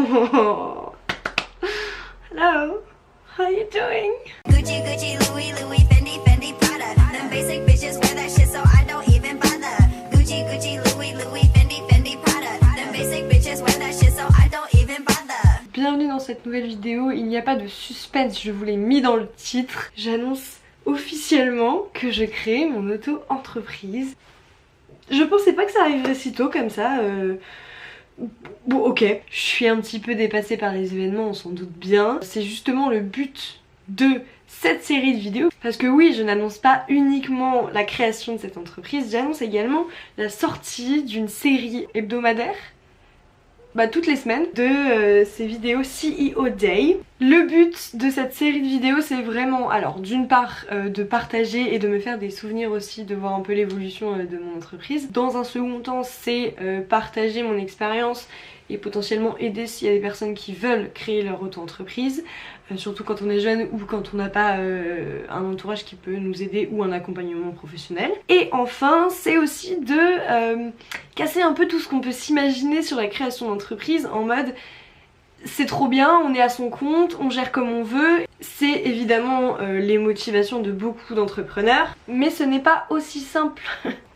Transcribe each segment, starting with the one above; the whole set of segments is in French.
Oh. Hello, how are you doing? Gucci, Gucci, Louis, Louis, Fendi, Fendi, Prada. Them basic bitches wear that shit, so I don't even bother. Gucci, Gucci, Louis, Louis, Fendi, Fendi, Prada. Them basic bitches wear that shit, so I don't even bother. Bienvenue dans cette nouvelle vidéo. Il n'y a pas de suspense, je vous l'ai mis dans le titre. J'annonce officiellement que je crée mon auto-entreprise. Je pensais pas que ça arriverait si tôt comme ça. Bon, ok, je suis un petit peu dépassée par les événements, on s'en doute bien. C'est justement le but de cette série de vidéos. Parce que oui, je n'annonce pas uniquement la création de cette entreprise, j'annonce également la sortie d'une série hebdomadaire, toutes les semaines, de ces vidéos CEO Day. Le but de cette série de vidéos, c'est vraiment, alors d'une part de partager et de me faire des souvenirs aussi, de voir un peu l'évolution de mon entreprise. Dans un second temps, c'est partager mon expérience et potentiellement aider s'il y a des personnes qui veulent créer leur auto-entreprise, surtout quand on est jeune ou quand on n'a pas un entourage qui peut nous aider ou un accompagnement professionnel. Et enfin, c'est aussi de casser un peu tout ce qu'on peut s'imaginer sur la création d'entreprise, en mode c'est trop bien, on est à son compte, on gère comme on veut. C'est évidemment les motivations de beaucoup d'entrepreneurs, mais ce n'est pas aussi simple.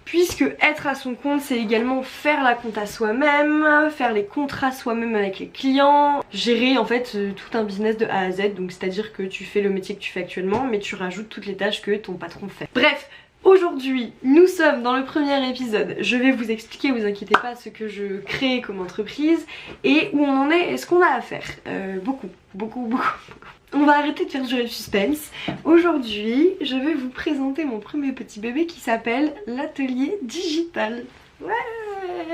Puisque être à son compte, c'est également faire la compta soi-même, faire les contrats soi-même avec les clients, gérer en fait tout un business de A à Z. Donc c'est à dire que tu fais le métier que tu fais actuellement, mais tu rajoutes toutes les tâches que ton patron fait. Bref, aujourd'hui, nous sommes dans le premier épisode. Je vais vous expliquer, vous inquiétez pas, ce que je crée comme entreprise et où on en est et ce qu'on a à faire. Beaucoup. On va arrêter de faire durer le suspense. Aujourd'hui, je vais vous présenter mon premier petit bébé qui s'appelle l'atelier digital. Ouais.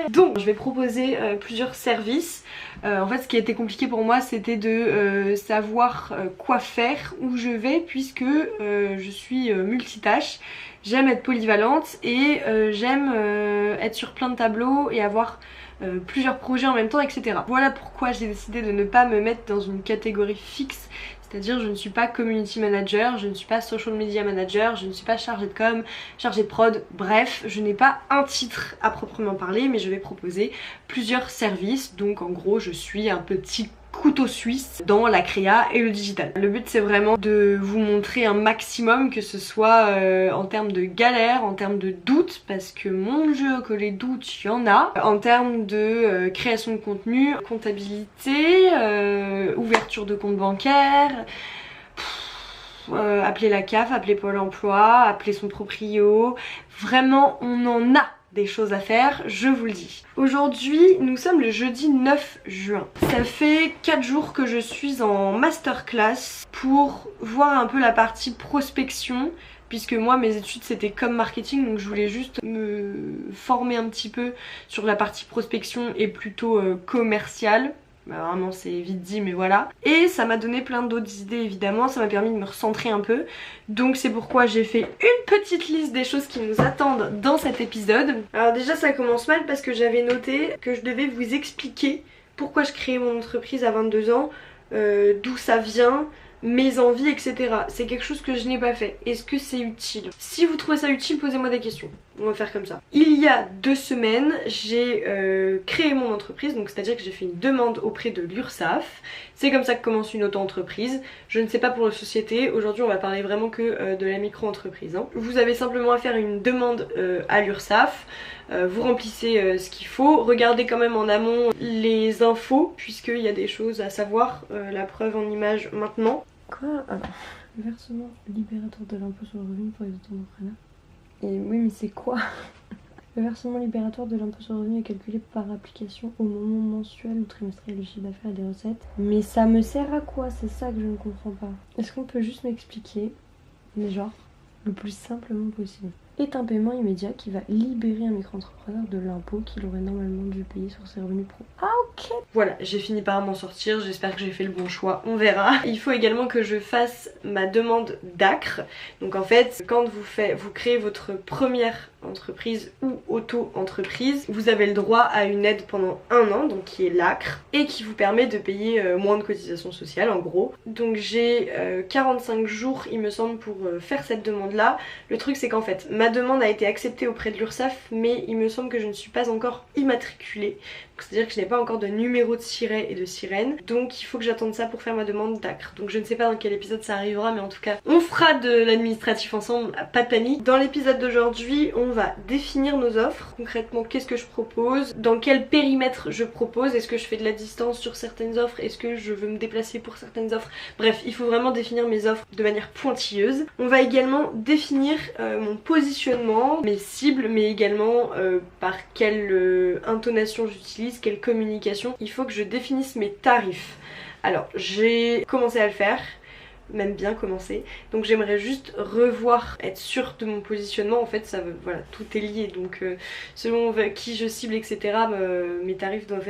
Donc je vais proposer plusieurs services. En fait ce qui a été compliqué pour moi c'était de savoir quoi faire, où je vais, puisque je suis multitâche. J'aime être polyvalente et j'aime être sur plein de tableaux et avoir plusieurs projets en même temps, etc. Voilà pourquoi j'ai décidé de ne pas me mettre dans une catégorie fixe. C'est-à-dire je ne suis pas community manager, je ne suis pas social media manager, je ne suis pas chargée de com, chargée de prod, bref, je n'ai pas un titre à proprement parler, mais je vais proposer plusieurs services. Donc en gros je suis un petit couteau suisse dans la créa et le digital. Le but c'est vraiment de vous montrer un maximum, que ce soit en termes de galères, en termes de doutes, parce que mon Dieu que les doutes il y en a, en termes de création de contenu, comptabilité, ouverture de compte bancaire, appeler la CAF, appeler Pôle emploi, appeler son proprio, vraiment on en a des choses à faire, je vous le dis. Aujourd'hui, nous sommes le jeudi 9 juin. Ça fait 4 jours que je suis en masterclass pour voir un peu la partie prospection, puisque moi mes études c'était comme marketing, donc je voulais juste me former un petit peu sur la partie prospection et plutôt commerciale. Vraiment c'est vite dit mais voilà. Et ça m'a donné plein d'autres idées évidemment, ça m'a permis de me recentrer un peu. Donc c'est pourquoi j'ai fait une petite liste des choses qui nous attendent dans cet épisode. Alors déjà ça commence mal parce que j'avais noté que je devais vous expliquer pourquoi je créais mon entreprise à 22 ans, d'où ça vient, mes envies, etc. C'est quelque chose que je n'ai pas fait. Est-ce que c'est utile? Si vous trouvez ça utile, posez-moi des questions. On va faire comme ça. Il y a 2 semaines, j'ai créé mon entreprise, donc c'est à dire que j'ai fait une demande auprès de l'URSSAF. C'est comme ça que commence une auto-entreprise. Je ne sais pas pour la société, aujourd'hui on va parler vraiment que de la micro-entreprise. Hein. Vous avez simplement à faire une demande à l'URSSAF. Vous remplissez ce qu'il faut, regardez quand même en amont les infos puisqu'il y a des choses à savoir, la preuve en image maintenant. Quoi? Alors, versement libérateur de l'impôt sur le revenu pour les auto-entrepreneurs. Et oui mais c'est quoi? Le versement libératoire de l'impôt sur le revenu est calculé par application au moment mensuel ou trimestriel du chiffre d'affaires et des recettes. Mais ça me sert à quoi? C'est ça que je ne comprends pas. Est-ce qu'on peut juste m'expliquer, mais genre, le plus simplement possible? Est un paiement immédiat qui va libérer un micro-entrepreneur de l'impôt qu'il aurait normalement dû payer sur ses revenus pro. Ah ok. Voilà, j'ai fini par m'en sortir, j'espère que j'ai fait le bon choix, on verra. Il faut également que je fasse ma demande d'ACRE. Donc en fait, quand vous créez votre première entreprise ou auto-entreprise, vous avez le droit à une aide pendant 1 an, donc qui est l'ACRE, et qui vous permet de payer moins de cotisations sociales en gros. Donc j'ai 45 jours il me semble pour faire cette demande là. Le truc c'est qu'en fait ma ma demande a été acceptée auprès de l'URSSAF, mais il me semble que je ne suis pas encore immatriculée. C'est-à-dire que je n'ai pas encore de numéro de siret et de sirène, donc il faut que j'attende ça pour faire ma demande d'ACRE. Donc je ne sais pas dans quel épisode ça arrivera, mais en tout cas on fera de l'administratif ensemble, pas de panique. Dans l'épisode d'aujourd'hui, on va définir nos offres. Concrètement, qu'est-ce que je propose, dans quel périmètre je propose, est-ce que je fais de la distance sur certaines offres, est-ce que je veux me déplacer pour certaines offres. Bref, il faut vraiment définir mes offres de manière pointilleuse. On va également définir mon positionnement, mes cibles, mais également par quelle intonation j'utilise, quelle communication. Il faut que je définisse mes tarifs. Alors j'ai commencé à le faire, même bien commencé, donc j'aimerais juste revoir, être sûre de mon positionnement. En fait ça veut, voilà, tout est lié, donc selon qui je cible, etc., mes tarifs doivent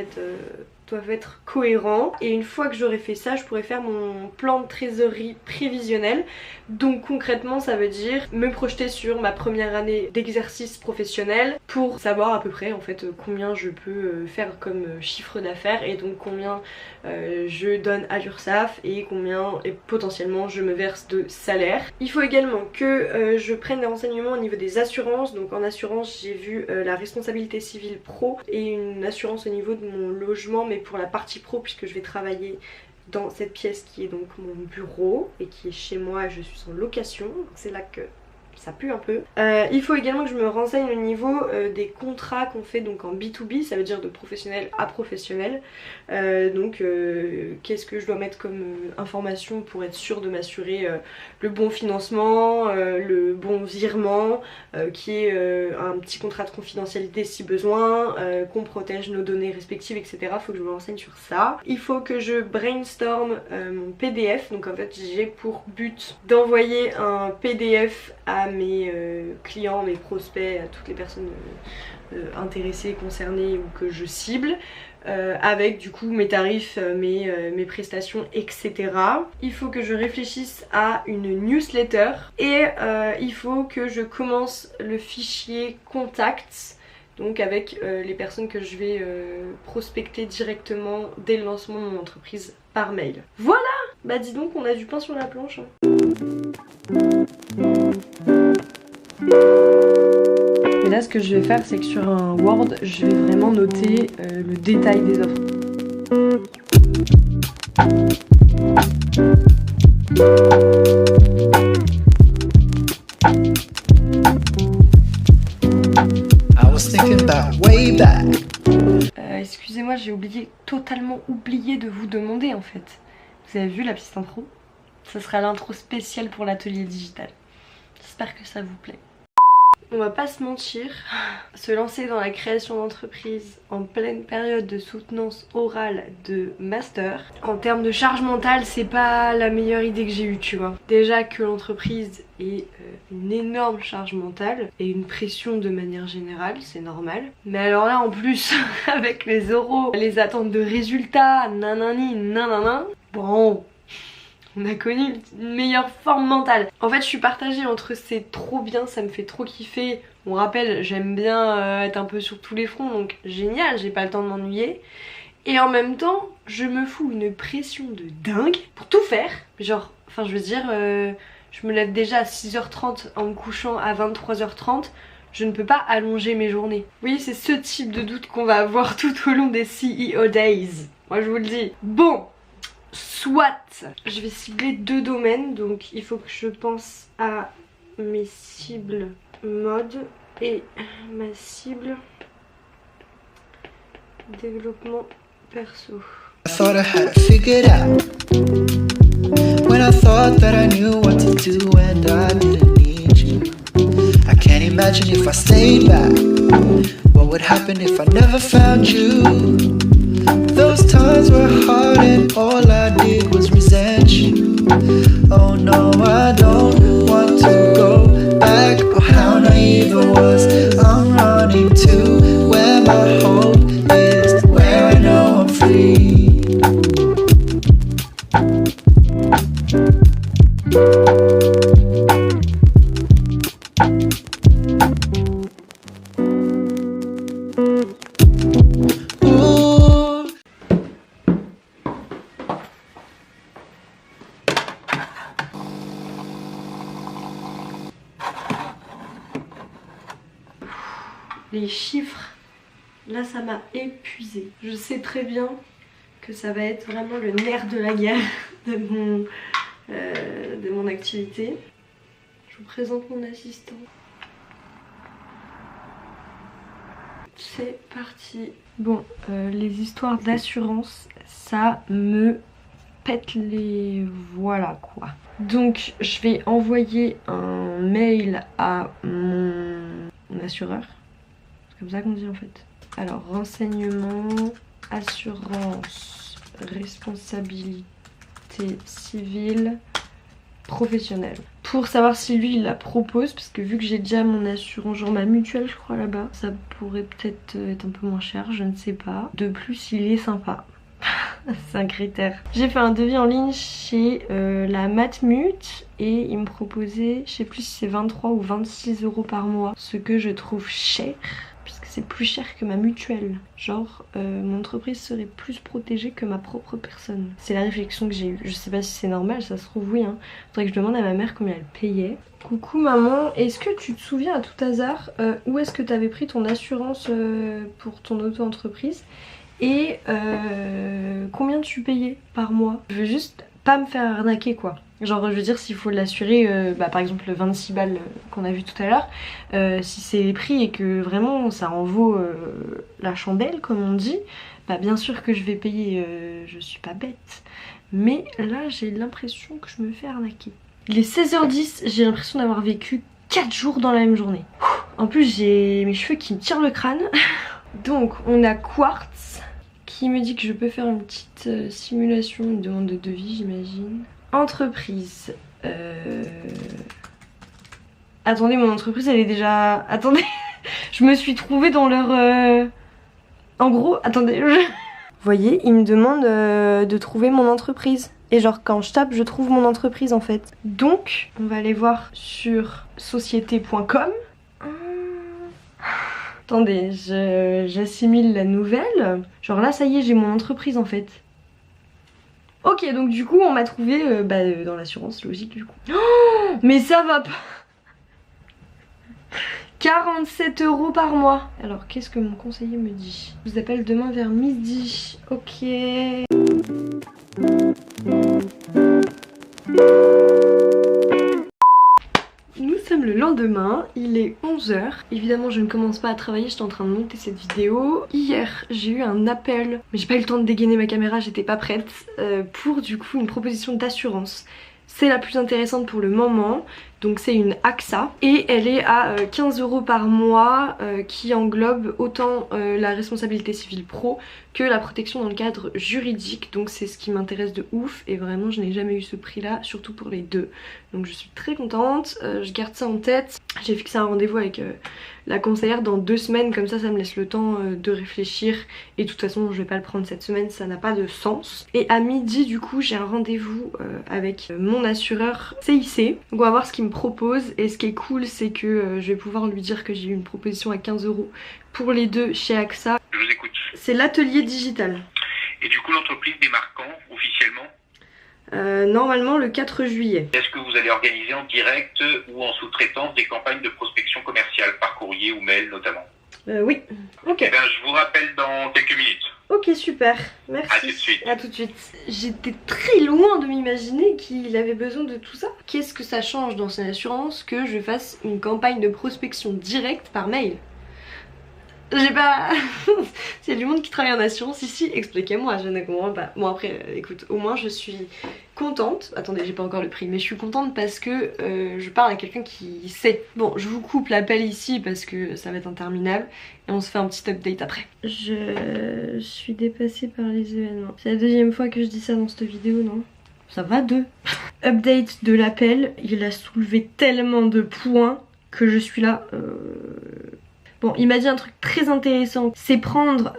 être cohérents. Et une fois que j'aurai fait ça, je pourrai faire mon plan de trésorerie prévisionnel. Donc concrètement ça veut dire me projeter sur ma première année d'exercice professionnel pour savoir à peu près en fait combien je peux faire comme chiffre d'affaires, et donc combien je donne à l'URSSAF et combien et potentiellement je me verse de salaire. Il faut également que je prenne des renseignements au niveau des assurances. Donc en assurance j'ai vu la responsabilité civile pro et une assurance au niveau de mon logement, mais pour la partie pro, puisque je vais travailler dans cette pièce qui est donc mon bureau et qui est chez moi, je suis en location, c'est là que ça pue un peu. Il faut également que je me renseigne au niveau des contrats qu'on fait donc en B2B, ça veut dire de professionnel à professionnel. Qu'est-ce que je dois mettre comme information pour être sûre de m'assurer le bon financement, le bon virement, qui est un petit contrat de confidentialité si besoin, qu'on protège nos données respectives, etc. Il faut que je me renseigne sur ça. Il faut que je brainstorm mon PDF. Donc en fait j'ai pour but d'envoyer un PDF à mes clients, mes prospects, à toutes les personnes intéressées, concernées ou que je cible, avec du coup mes tarifs, mes prestations, etc. Il faut que je réfléchisse à une newsletter et il faut que je commence le fichier contacts, donc avec les personnes que je vais prospecter directement dès le lancement de mon entreprise par mail. Voilà! Bah dis donc, on a du pain sur la planche, hein. Et là ce que je vais faire, c'est que sur un Word, je vais vraiment noter le détail des offres. Excusez-moi, j'ai totalement oublié de vous demander en fait. Vous avez vu la petite intro? Ça sera l'intro spéciale pour l'atelier digital. J'espère que ça vous plaît. On va pas se mentir, se lancer dans la création d'entreprise en pleine période de soutenance orale de master, en termes de charge mentale, c'est pas la meilleure idée que j'ai eue, tu vois. Déjà que l'entreprise est une énorme charge mentale et une pression de manière générale, c'est normal. Mais alors là en plus, avec les oraux, les attentes de résultats, nanani, nanana, bon... On a connu une meilleure forme mentale. En fait je suis partagée entre c'est trop bien, ça me fait trop kiffer. On rappelle, j'aime bien être un peu sur tous les fronts, donc génial, j'ai pas le temps de m'ennuyer. Et en même temps, je me fous une pression de dingue pour tout faire. Genre, enfin je veux dire, je me lève déjà à 6h30 en me couchant à 23h30. Je ne peux pas allonger mes journées. Oui, c'est ce type de doute qu'on va avoir tout au long des CEO Days. Moi je vous le dis. Bon, soit, je vais cibler 2 domaines, donc il faut que je pense à mes cibles mode et ma cible développement perso. I thought I had it figured out when I thought that I knew what to do and I didn't need you. I can't imagine if I stayed back, what would happen if I never found you. Those times were hard and all I did was resent you. Oh no, I don't want to go back. Oh how naive I was. I'm running to where my hope is, where I know I'm free. les chiffres, là ça m'a épuisée. Je sais très bien que ça va être vraiment le nerf de la guerre de mon activité. Je vous présente mon assistant. C'est parti. Bon, les histoires d'assurance, ça me pète les... voilà quoi. Donc je vais envoyer un mail à mon assureur. C'est comme ça qu'on dit en fait. Alors, renseignement, assurance, responsabilité civile, professionnelle. Pour savoir si lui il la propose, parce que vu que j'ai déjà mon assurance, genre ma mutuelle je crois là-bas, ça pourrait peut-être être un peu moins cher, je ne sais pas. De plus il est sympa. C'est un critère. J'ai fait un devis en ligne chez la Matmut et il me proposait, je sais plus si c'est 23 ou 26 euros par mois, ce que je trouve cher. Puisque c'est plus cher que ma mutuelle. Genre, mon entreprise serait plus protégée que ma propre personne. C'est la réflexion que j'ai eue. Je sais pas si c'est normal, ça se trouve oui. Hein. Faudrait que je demande à ma mère combien elle payait. Coucou maman, est-ce que tu te souviens à tout hasard où est-ce que tu avais pris ton assurance pour ton auto-entreprise et combien tu payais par mois? Je veux juste pas me faire arnaquer quoi. Genre je veux dire s'il faut l'assurer, par exemple le 26 balles qu'on a vu tout à l'heure, si c'est les prix et que vraiment ça en vaut la chandelle comme on dit, bah bien sûr que je vais payer, je suis pas bête. Mais là j'ai l'impression que je me fais arnaquer. Il est 16h10, j'ai l'impression d'avoir vécu 4 jours dans la même journée. En plus j'ai mes cheveux qui me tirent le crâne. Donc on a Quartz qui me dit que je peux faire une petite simulation, une demande de devis j'imagine. Entreprise. Attendez, mon entreprise elle est déjà... Attendez, je me suis trouvée dans leur... En gros, attendez, Vous voyez, il me demande de trouver mon entreprise. Et genre quand je tape, je trouve mon entreprise en fait. Donc, on va aller voir sur société.com. Attendez, j'assimile la nouvelle. Genre là, ça y est, j'ai mon entreprise en fait. Ok, donc du coup, on m'a trouvé dans l'assurance, logique du coup. Oh, mais ça va pas. 47 euros par mois. Alors, qu'est-ce que mon conseiller me dit? Je vous appelle demain vers midi. Ok. Nous sommes le lendemain, il est 11h. Évidemment je ne commence pas à travailler, j'étais en train de monter cette vidéo. Hier j'ai eu un appel, mais j'ai pas eu le temps de dégainer ma caméra, j'étais pas prête, pour du coup une proposition d'assurance. C'est la plus intéressante pour le moment, donc c'est une AXA et elle est à 15 euros par mois qui englobe autant la responsabilité civile pro que la protection dans le cadre juridique, donc c'est ce qui m'intéresse de ouf et vraiment je n'ai jamais eu ce prix là, surtout pour les deux, donc je suis très contente, je garde ça en tête. J'ai fixé un rendez-vous avec la conseillère dans 2 semaines, comme ça ça me laisse le temps de réfléchir et de toute façon je vais pas le prendre cette semaine, ça n'a pas de sens. Et à midi du coup j'ai un rendez-vous avec mon assureur CIC, donc on va voir ce qu'il me propose et ce qui est cool c'est que je vais pouvoir lui dire que j'ai eu une proposition à 15 euros pour les deux chez AXA. Je vous écoute. C'est l'atelier digital. Et du coup l'entreprise démarre quand officiellement? Normalement le 4 juillet. Est-ce que vous allez organiser en direct ou en sous-traitance des campagnes de prospection commerciale par courrier ou mail notamment? Oui. Ok. Eh bien je vous rappelle dans quelques minutes. Ok super, merci. À tout de suite. À tout de suite. J'étais très loin de m'imaginer qu'il avait besoin de tout ça. Qu'est-ce que ça change dans son assurance que je fasse une campagne de prospection directe par mail? J'ai pas... S'il y a du monde qui travaille en assurance ici, expliquez-moi, je ne comprends pas. Bon après, écoute, au moins je suis contente. Attendez, j'ai pas encore le prix, mais je suis contente parce que je parle à quelqu'un qui sait. Bon, je vous coupe l'appel ici parce que ça va être interminable et on se fait un petit update après. Je suis dépassée par les événements. C'est la 2e fois que je dis ça dans cette vidéo, non? Ça va 2. Update de l'appel, il a soulevé tellement de points que je suis là... Bon, il m'a dit un truc très intéressant, c'est prendre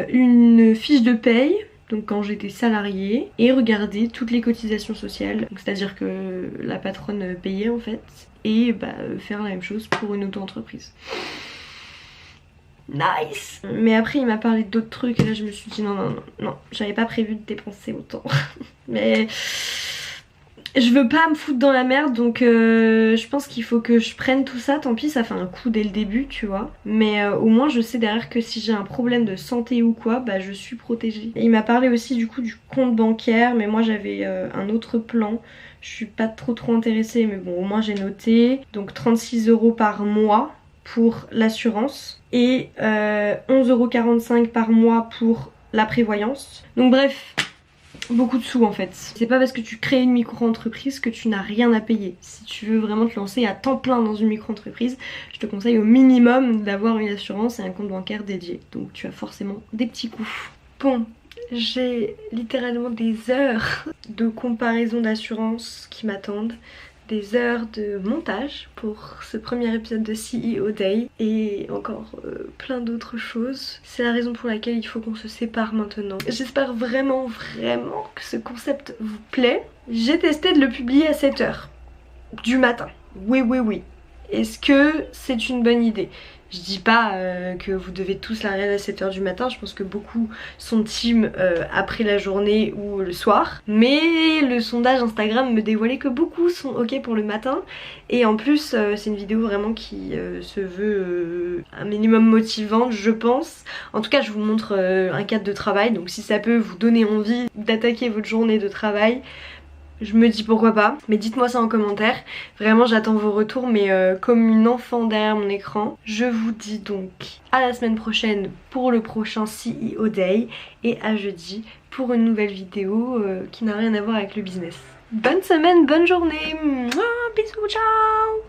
une fiche de paye, donc quand j'étais salariée, et regarder toutes les cotisations sociales, c'est-à-dire que la patronne payait en fait, et faire la même chose pour une auto-entreprise. Nice! Mais après il m'a parlé d'autres trucs et là je me suis dit non, j'avais pas prévu de dépenser autant. Mais Je veux pas me foutre dans la merde, donc je pense qu'il faut que je prenne tout ça. Tant pis, ça fait un coup dès le début, tu vois. Mais au moins je sais derrière que si j'ai un problème de santé ou quoi, bah je suis protégée. Et il m'a parlé aussi du coup du compte bancaire, mais moi j'avais un autre plan. Je suis pas trop intéressée, mais bon, au moins j'ai noté. Donc 36 € par mois pour l'assurance et 11,45 € par mois pour la prévoyance. Donc bref, beaucoup de sous en fait. C'est pas parce que tu crées une micro-entreprise que tu n'as rien à payer. Si tu veux vraiment te lancer à temps plein dans une micro-entreprise, je te conseille au minimum d'avoir une assurance et un compte bancaire dédié. Donc tu as forcément des petits coûts. Bon, j'ai littéralement des heures de comparaison d'assurance qui m'attendent. Des heures de montage pour ce premier épisode de CEO Day et encore plein d'autres choses. C'est la raison pour laquelle il faut qu'on se sépare maintenant. J'espère vraiment que ce concept vous plaît. J'ai testé de le publier à 7 h du matin. Oui. Est-ce que c'est une bonne idée ? Je dis pas que vous devez tous la regarder à 7 h du matin, je pense que beaucoup sont team après la journée ou le soir. Mais le sondage Instagram me dévoilait que beaucoup sont ok pour le matin. Et en plus c'est une vidéo vraiment qui se veut un minimum motivante je pense. En tout cas je vous montre un cadre de travail, donc si ça peut vous donner envie d'attaquer votre journée de travail, je me dis pourquoi pas, mais dites-moi ça en commentaire. Vraiment j'attends vos retours, mais comme une enfant derrière mon écran. Je vous dis donc à la semaine prochaine pour le prochain CEO Day et à jeudi pour une nouvelle vidéo qui n'a rien à voir avec le business. Bonne semaine, bonne journée, bisous, ciao.